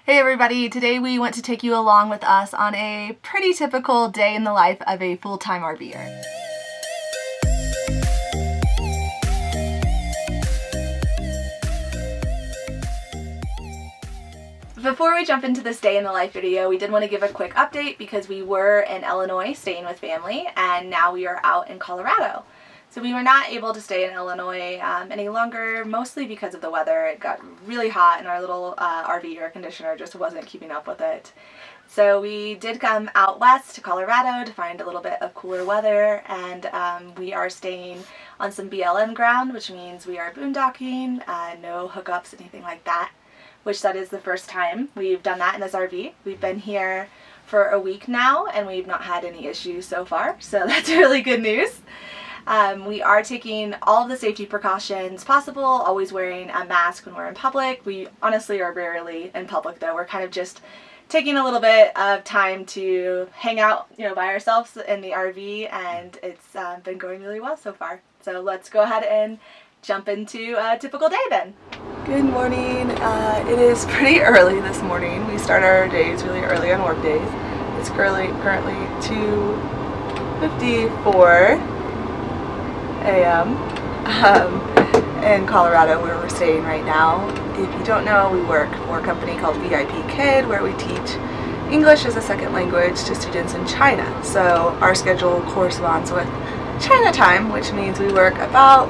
Hey everybody, today we want to take you along with us on a pretty typical day in the life of a full-time RVer. Before we jump into this day in the life video, we did want to give a quick update because we were in Illinois staying with family and now we are out in Colorado. So we were not able to stay in Illinois any longer, mostly because of the weather. It got really hot and our little RV air conditioner just wasn't keeping up with it. So we did come out west to Colorado to find a little bit of cooler weather, and we are staying on some BLM ground, which means we are boondocking, no hookups, anything like that, which that is the first time we've done that in this RV. We've been here for a week now and we've not had any issues so far, so that's really good news. We are taking all of the safety precautions possible, always wearing a mask when we're in public. We honestly are rarely in public though. We're kind of just taking a little bit of time to hang out, by ourselves in the RV, and it's been going really well so far. So let's go ahead and jump into a typical day then. Good morning. It is pretty early this morning. We start our days really early on work days. It's currently 2:54 a.m. In Colorado, where we're staying right now. If you don't know, we work for a company called VIP Kid, where we teach English as a second language to students in China. So our schedule corresponds with China time, which means we work about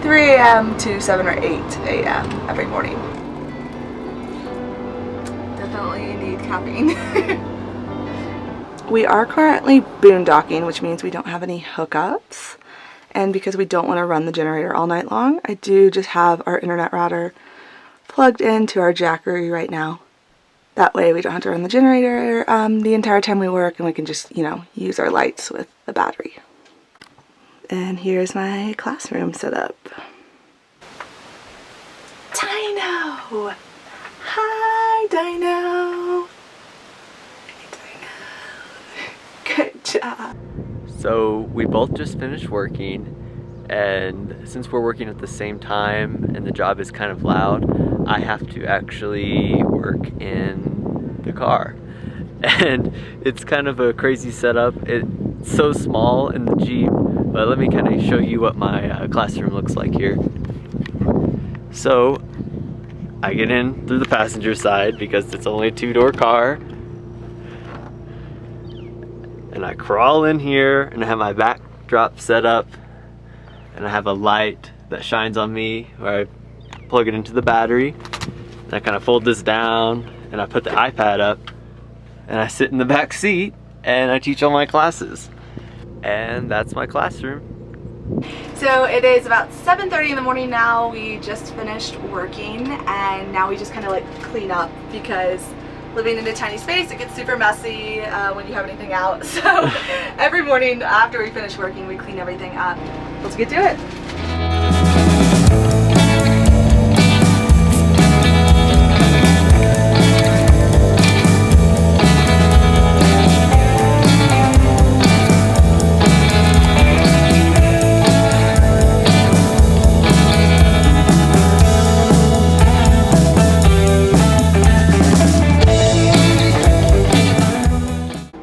3 a.m. to 7 or 8 a.m. every morning. Definitely need caffeine. We are currently boondocking, which means we don't have any hookups. And because we don't want to run the generator all night long, I do just have our internet router plugged into our Jackery right now. That way we don't have to run the generator the entire time we work, and we can just, use our lights with the battery. And here's my classroom setup. Dino! Hi, Dino! Hey, Dino! Good job! So we both just finished working, and since we're working at the same time and the job is kind of loud, I have to actually work in the car. And it's kind of a crazy setup. It's so small in the Jeep, but let me kind of show you what my classroom looks like here. So I get in through the passenger side because it's only a two-door car. And I crawl in here and I have my backdrop set up, and I have a light that shines on me where I plug it into the battery. And I kind of fold this down and I put the iPad up and I sit in the back seat and I teach all my classes. And that's my classroom. So it is about 7:30 in the morning now. We just finished working and now we just kind of clean up because living in a tiny space, it gets super messy when you have anything out. So every morning after we finish working, we clean everything up. Let's get to it.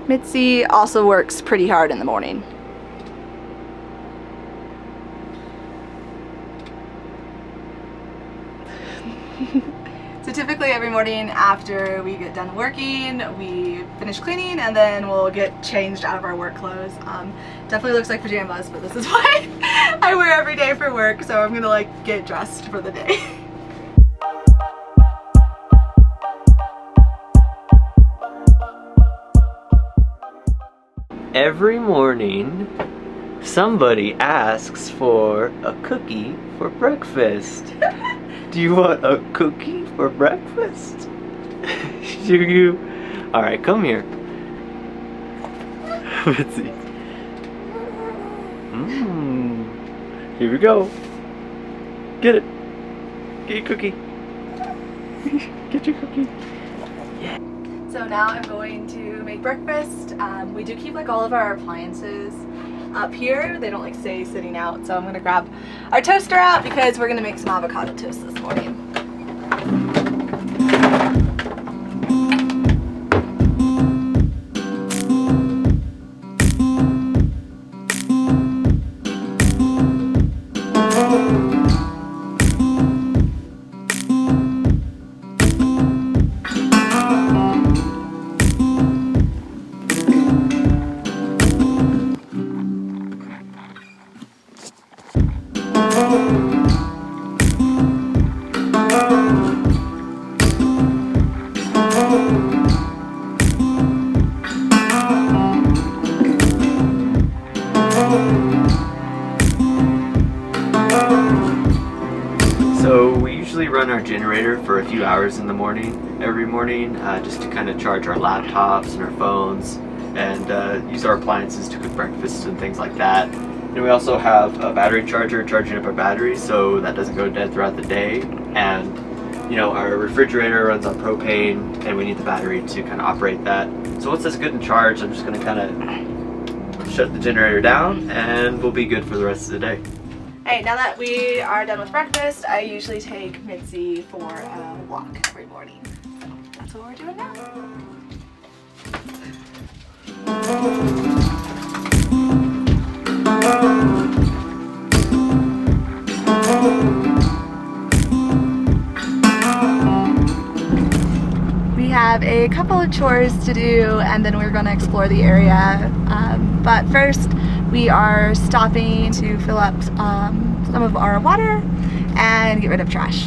Mitzi also works pretty hard in the morning. So typically every morning after we get done working, we finish cleaning and then we'll get changed out of our work clothes. Definitely looks like pajamas, but this is what I wear every day for work, so I'm gonna get dressed for the day. Every morning, somebody asks for a cookie for breakfast. Do you want a cookie for breakfast? Do you? Alright, come here. Let's see. Here we go. Get it. Get your cookie. Get your cookie. Yeah. So now I'm going to make breakfast. We do keep all of our appliances up here. They don't stay sitting out, so I'm gonna grab our toaster out because we're gonna make some avocado toast this morning. So we usually run our generator for a few hours in the morning, every morning, just to kind of charge our laptops and our phones and use our appliances to cook breakfast and things like that. And we also have a battery charger charging up our batteries so that doesn't go dead throughout the day. And you know, our refrigerator runs on propane and we need the battery to kind of operate that. So once that's good and charged, I'm just going to kind of shut the generator down and we'll be good for the rest of the day. Alright, now that we are done with breakfast, I usually take Mitzi for a walk every morning. So that's what we're doing now. We have a couple of chores to do and then we're going to explore the area. But first, we are stopping to fill up some of our water and get rid of trash.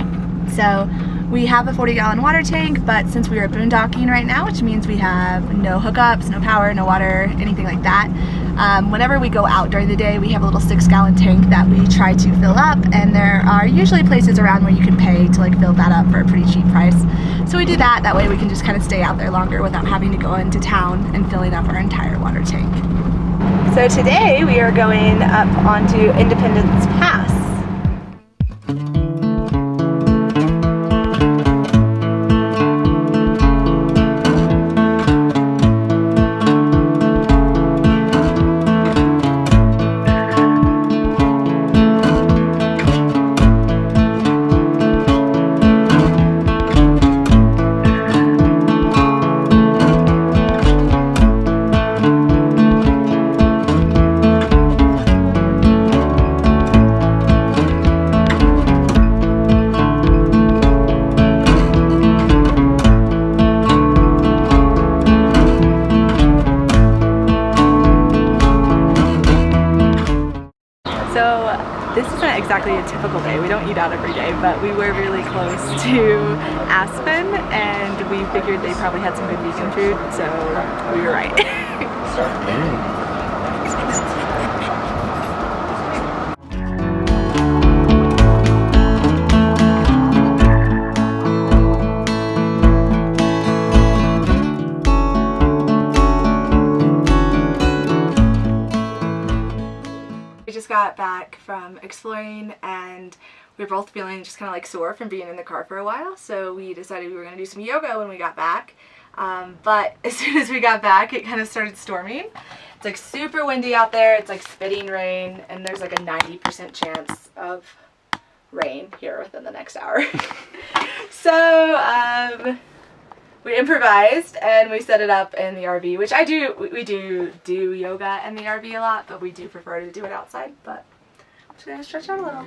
So we have a 40-gallon water tank, but since we are boondocking right now, which means we have no hookups, no power, no water, anything like that, whenever we go out during the day, we have a little 6-gallon tank that we try to fill up, and there are usually places around where you can pay to like fill that up for a pretty cheap price. So we do that, that way we can just kind of stay out there longer without having to go into town and filling up our entire water tank. So today we are going up onto Independence Pass. This isn't exactly a typical day. We don't eat out every day, but we were really close to Aspen and we figured they probably had some good vegan food, so we were right. Got back from exploring and we were both feeling just kind of like sore from being in the car for a while, so we decided we were going to do some yoga when we got back. But as soon as we got back, it kind of started storming. It's like super windy out there, it's like spitting rain, and there's like a 90% chance of rain here within the next hour. So we improvised and we set it up in the RV, which we do yoga in the RV a lot, but we do prefer to do it outside. But I'm just gonna stretch out a little.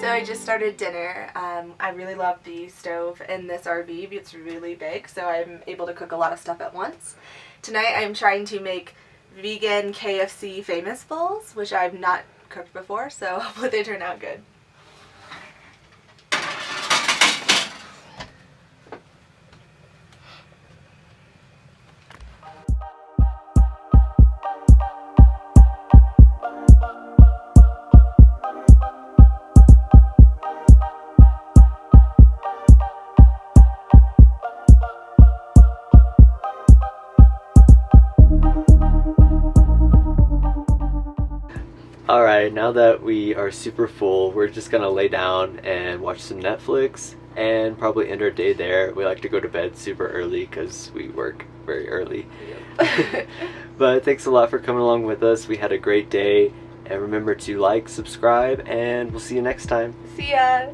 So I just started dinner. I really love the stove in this RV. It's really big, so I'm able to cook a lot of stuff at once. Tonight I'm trying to make vegan KFC famous bowls, which I've not cooked before, so hopefully they turn out good. Alright, now that we are super full, we're just gonna lay down and watch some Netflix and probably end our day there. We like to go to bed super early because we work very early. Yep. But thanks a lot for coming along with us. We had a great day, and remember to like, subscribe, and we'll see you next time. See ya!